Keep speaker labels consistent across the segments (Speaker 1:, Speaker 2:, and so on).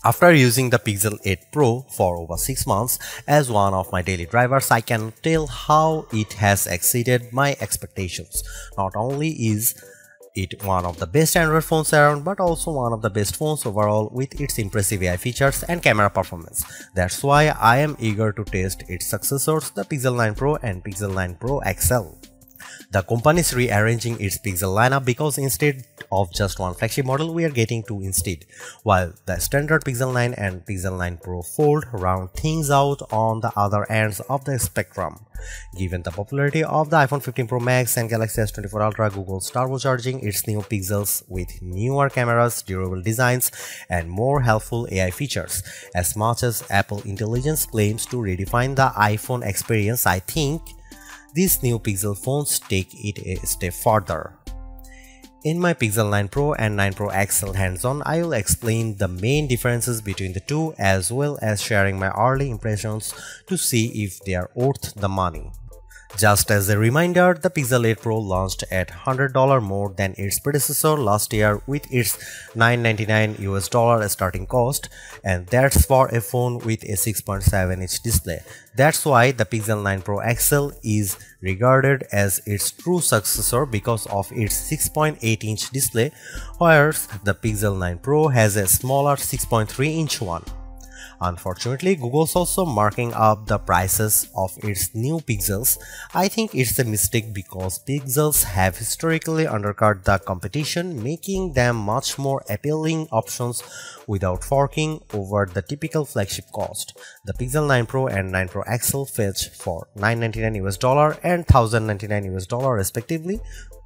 Speaker 1: After using the Pixel 8 Pro for over 6 months as one of my daily drivers, I can tell how it has exceeded my expectations. Not only is it one of the best Android phones around, but also one of the best phones overall with its impressive AI features and camera performance. That's why I am eager to test its successors, the Pixel 9 Pro and Pixel 9 Pro XL. The company is rearranging its Pixel lineup because instead of just one flagship model, we are getting two instead, while the standard Pixel 9 and Pixel 9 Pro Fold round things out on the other ends of the spectrum. Given the popularity of the iPhone 15 Pro Max and Galaxy S24 Ultra, Google is turbocharging its new Pixels with newer cameras, durable designs, and more helpful AI features. As much as Apple Intelligence claims to redefine the iPhone experience, I think these new Pixel phones take it a step further. In my Pixel 9 Pro and 9 Pro XL hands-on, I will explain the main differences between the two as well as sharing my early impressions to see if they are worth the money. Just as a reminder, the Pixel 8 Pro launched at $100 more than its predecessor last year with its $999 starting cost, and that's for a phone with a 6.7-inch display. That's why the Pixel 9 Pro XL is regarded as its true successor because of its 6.8-inch display, whereas the Pixel 9 Pro has a smaller 6.3-inch one. Unfortunately, Google's also marking up the prices of its new Pixels. I think it's a mistake because Pixels have historically undercut the competition, making them much more appealing options without forking over the typical flagship cost. The Pixel 9 Pro and 9 Pro XL fetch for $999 and $1,099 respectively,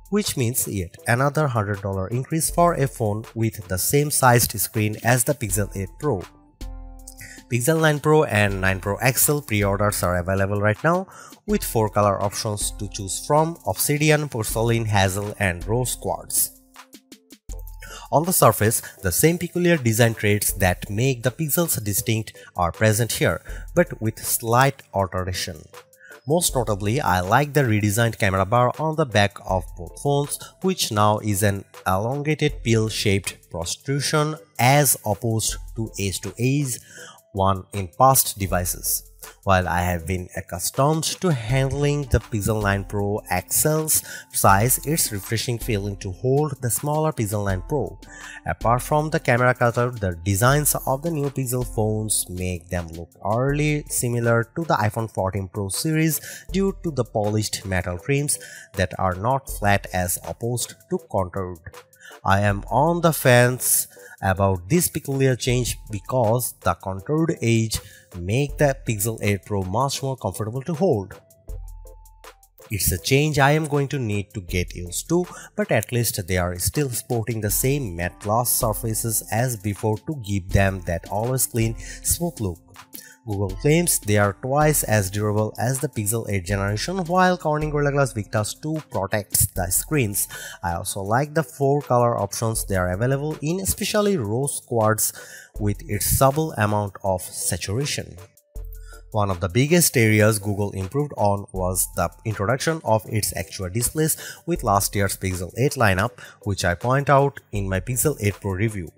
Speaker 1: which means yet another $100 increase for a phone with the same sized screen as the Pixel 8 Pro. Pixel 9 Pro and 9 Pro XL pre-orders are available right now with 4 color options to choose from: Obsidian, Porcelain, Hazel, and Rose Quartz. On the surface, the same peculiar design traits that make the Pixels distinct are present here, but with slight alteration. Most notably, I like the redesigned camera bar on the back of both phones, which now is an elongated pill-shaped protrusion as opposed to edge-to-edge one in past devices. While I have been accustomed to handling the Pixel 9 Pro XL's size, it's refreshing feeling to hold the smaller Pixel 9 Pro. Apart from the camera cutout, the designs of the new Pixel phones make them look eerily similar to the iPhone 14 Pro series due to the polished metal trims that are not flat as opposed to contoured. I am on the fence about this peculiar change because the contoured edge make the Pixel 8 Pro much more comfortable to hold. It's a change I am going to need to get used to, but at least they are still sporting the same matte gloss surfaces as before to give them that always clean, smooth look. Google claims they are twice as durable as the Pixel 8 generation, while Corning Gorilla Glass Victus 2 protects the screens. I also like the 4 color options they are available in, especially Rose Quartz with its subtle amount of saturation. One of the biggest areas Google improved on was the introduction of its actual displays with last year's Pixel 8 lineup, which I point out in my Pixel 8 Pro review.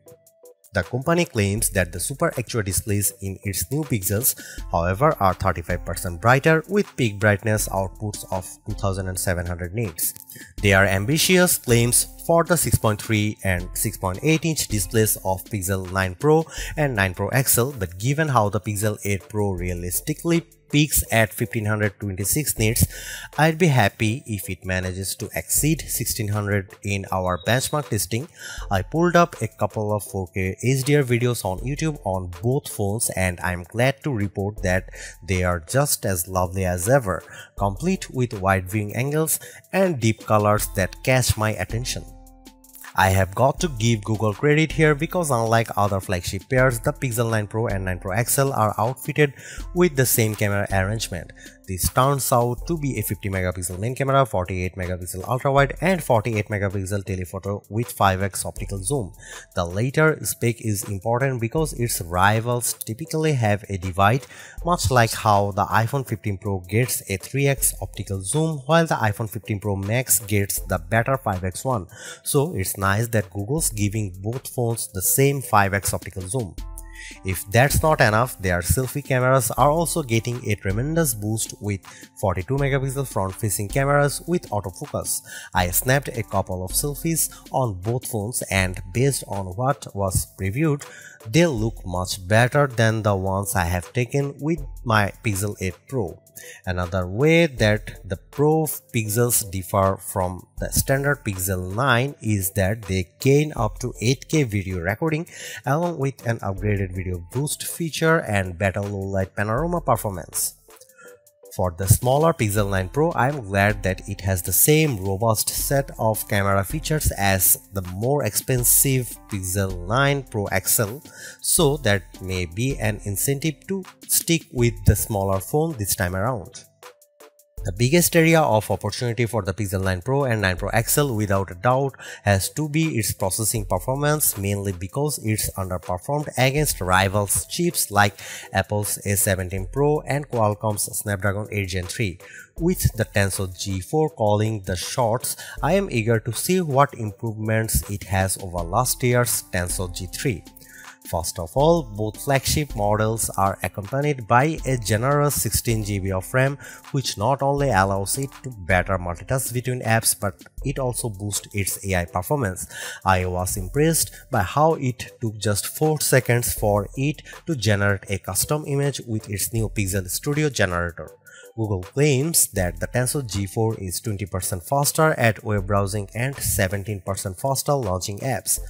Speaker 1: The company claims that the Super Actual displays in its new Pixels, however, are 35% brighter with peak brightness outputs of 2700 nits. They are ambitious claims for the 6.3 and 6.8-inch displays of Pixel 9 Pro and 9 Pro XL, but given how the Pixel 8 Pro realistically peaks at 1526 nits, I'd be happy if it manages to exceed 1600 in our benchmark testing. I pulled up a couple of 4K HDR videos on YouTube on both phones, and I'm glad to report that they are just as lovely as ever, complete with wide viewing angles and deep colors that catch my attention. I have got to give Google credit here because unlike other flagship pairs, the Pixel 9 Pro and 9 Pro XL are outfitted with the same camera arrangement. This turns out to be a 50 megapixel main camera, 48 megapixel ultra wide and 48 megapixel telephoto with 5x optical zoom. The latter spec is important because its rivals typically have a divide, much like how the iPhone 15 Pro gets a 3x optical zoom while the iPhone 15 Pro Max gets the better 5x one. So it's nice that Google's giving both phones the same 5x optical zoom. If that's not enough, their selfie cameras are also getting a tremendous boost with 42 megapixel front-facing cameras with autofocus. I snapped a couple of selfies on both phones, and based on what was previewed, they look much better than the ones I have taken with my Pixel 8 Pro. Another way that the Pro pixels differ from the standard Pixel 9 is that they gain up to 8K video recording along with an upgraded video boost feature and better low-light panorama performance. For the smaller Pixel 9 Pro, I am glad that it has the same robust set of camera features as the more expensive Pixel 9 Pro XL, so that may be an incentive to stick with the smaller phone this time around. The biggest area of opportunity for the Pixel 9 Pro and 9 Pro XL without a doubt has to be its processing performance, mainly because it's underperformed against rivals chips like Apple's A17 Pro and Qualcomm's Snapdragon 8 Gen 3. With the Tensor G4 calling the shots, I am eager to see what improvements it has over last year's Tensor G3. First of all, both flagship models are accompanied by a generous 16 GB of RAM, which not only allows it to better multitask between apps, but it also boosts its AI performance. I was impressed by how it took just 4 seconds for it to generate a custom image with its new Pixel Studio generator. Google claims that the Tensor G4 is 20% faster at web browsing and 17% faster launching apps.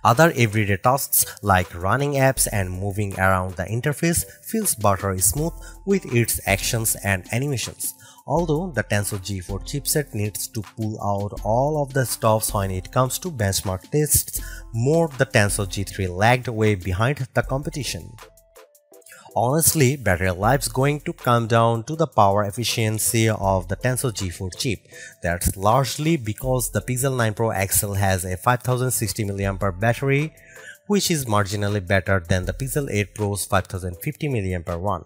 Speaker 1: Other everyday tasks like running apps and moving around the interface feels buttery smooth with its actions and animations. Although the Tensor G4 chipset needs to pull out all of the stops when it comes to benchmark tests, the Tensor G3 lagged way behind the competition. Honestly, battery life's going to come down to the power efficiency of the Tensor G4 chip. That's largely because the Pixel 9 Pro XL has a 5060 mAh battery, which is marginally better than the Pixel 8 Pro's 5050 mAh one.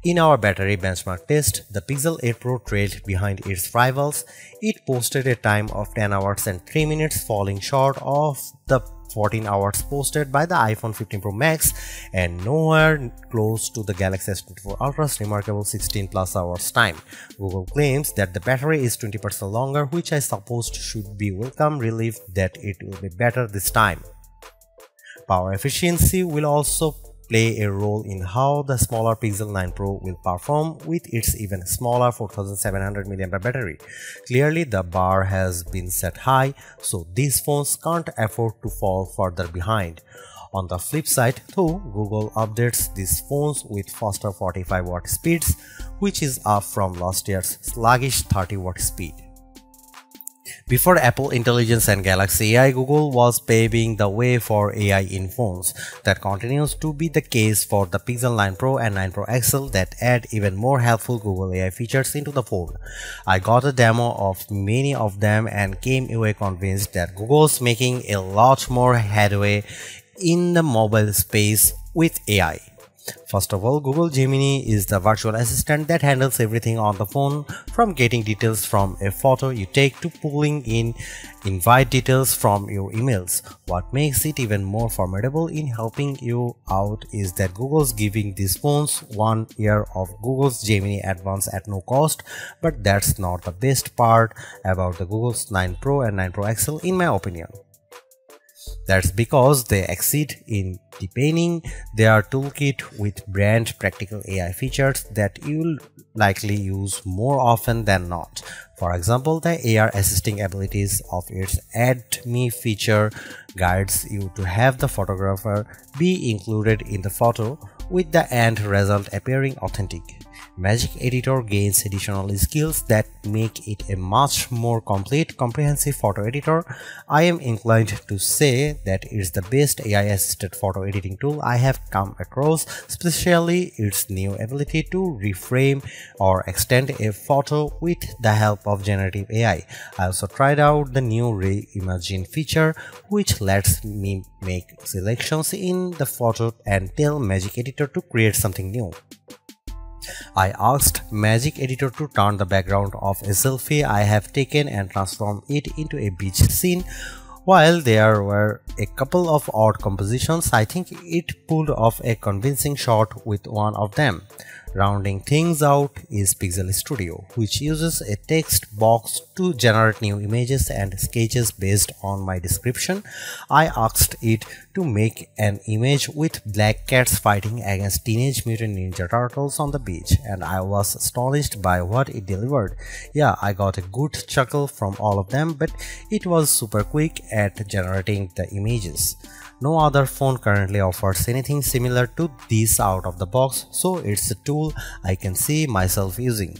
Speaker 1: In our battery benchmark test, the Pixel 8 Pro trailed behind its rivals. It posted a time of 10 hours and 3 minutes, falling short of the 14 hours posted by the iPhone 15 Pro Max and nowhere close to the Galaxy S24 Ultra's remarkable 16 plus hours time. Google claims that the battery is 20% longer, which I supposed should be welcome relief that it will be better this time. Power efficiency will also play a role in how the smaller Pixel 9 Pro will perform with its even smaller 4700 mAh battery. Clearly, the bar has been set high, so these phones can't afford to fall further behind. On the flip side, though, Google updates these phones with faster 45-watt speeds, which is up from last year's sluggish 30-watt speed. Before Apple Intelligence and Galaxy AI, Google was paving the way for AI in phones. That continues to be the case for the Pixel 9 Pro and 9 Pro XL that add even more helpful Google AI features into the phone. I got a demo of many of them and came away convinced that Google's making a lot more headway in the mobile space with AI. First of all, Google Gemini is the virtual assistant that handles everything on the phone, from getting details from a photo you take to pulling in invite details from your emails. What makes it even more formidable in helping you out is that Google's giving these phones 1 year of Google's Gemini Advanced at no cost, but that's not the best part about the Google's 9 Pro and 9 Pro XL in my opinion. That's because they exceed in deepening their toolkit with brand practical AI features that you'll likely use more often than not. For example, the AR assisting abilities of its Add Me feature guides you to have the photographer be included in the photo, with the end result appearing authentic. Magic Editor gains additional skills that make it a much more complete, comprehensive photo editor. I am inclined to say that it's the best AI-assisted photo editing tool I have come across, especially its new ability to reframe or extend a photo with the help of generative AI. I also tried out the new Reimagine feature, which lets me make selections in the photo and tell Magic Editor to create something new. I asked Magic Editor to turn the background of a selfie I have taken and transform it into a beach scene, While there were a couple of odd compositions, I think it pulled off a convincing shot with one of them. Rounding things out is Pixel Studio, which uses a text box to generate new images and sketches based on my description. I asked it to make an image with black cats fighting against Teenage Mutant Ninja Turtles on the beach, and I was astonished by what it delivered. Yeah, I got a good chuckle from all of them, but it was super quick at generating the images. No other phone currently offers anything similar to this out of the box, so it's a tool I can see myself using.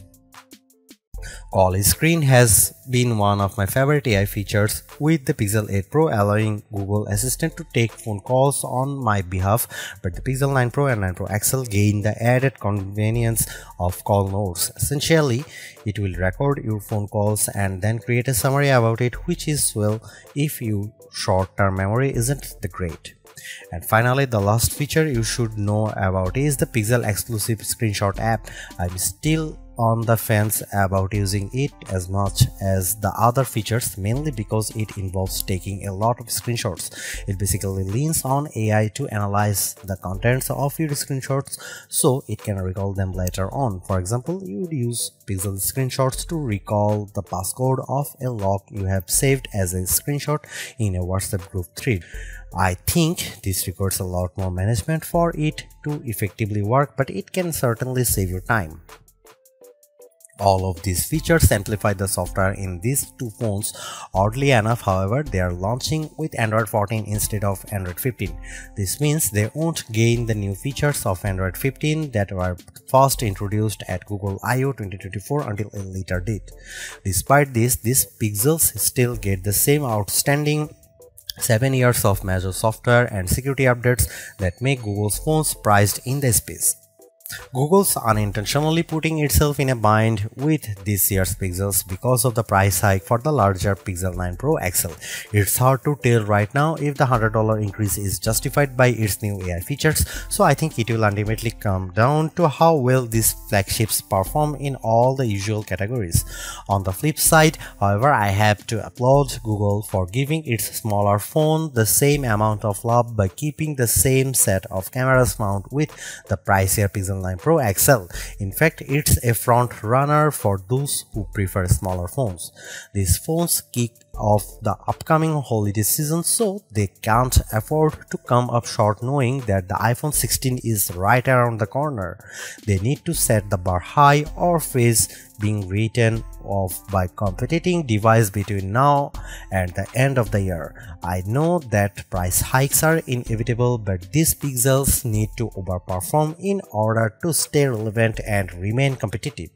Speaker 1: Call screen has been one of my favorite AI features, with the Pixel 8 Pro allowing Google Assistant to take phone calls on my behalf, but the Pixel 9 Pro and 9 Pro XL gain the added convenience of call notes. Essentially, it will record your phone calls and then create a summary about it, which is well if your short-term memory isn't that great. And finally, the last feature you should know about is the Pixel exclusive screenshot app. I'm still on the fence about using it as much as the other features, mainly because it involves taking a lot of screenshots. It basically leans on AI to analyze the contents of your screenshots so it can recall them later on. For example, you would use Pixel screenshots to recall the passcode of a log you have saved as a screenshot in a WhatsApp group thread. I think this requires a lot more management for it to effectively work, but it can certainly save you time. All of these features amplify the software in these two phones. Oddly enough, however, they are launching with Android 14 instead of Android 15. This means they won't gain the new features of Android 15 that were first introduced at Google I/O 2024 until a later date. Despite this, these Pixels still get the same outstanding 7 years of major software and security updates that make Google's phones prized in the space. Google's unintentionally putting itself in a bind with this year's Pixels because of the price hike for the larger Pixel 9 Pro XL. It's hard to tell right now if the $100 increase is justified by its new AI features, so I think it will ultimately come down to how well these flagships perform in all the usual categories. On the flip side, however, I have to applaud Google for giving its smaller phone the same amount of love by keeping the same set of cameras mount with the pricier Pixel 9 Pro XL. In fact, it's a front runner for those who prefer smaller phones. These phones kick off the upcoming holiday season, so they can't afford to come up short knowing that the iPhone 16 is right around the corner. They need to set the bar high or face being written off by competing device between now and the end of the year. I know that price hikes are inevitable, but these Pixels need to overperform in order to stay relevant and remain competitive.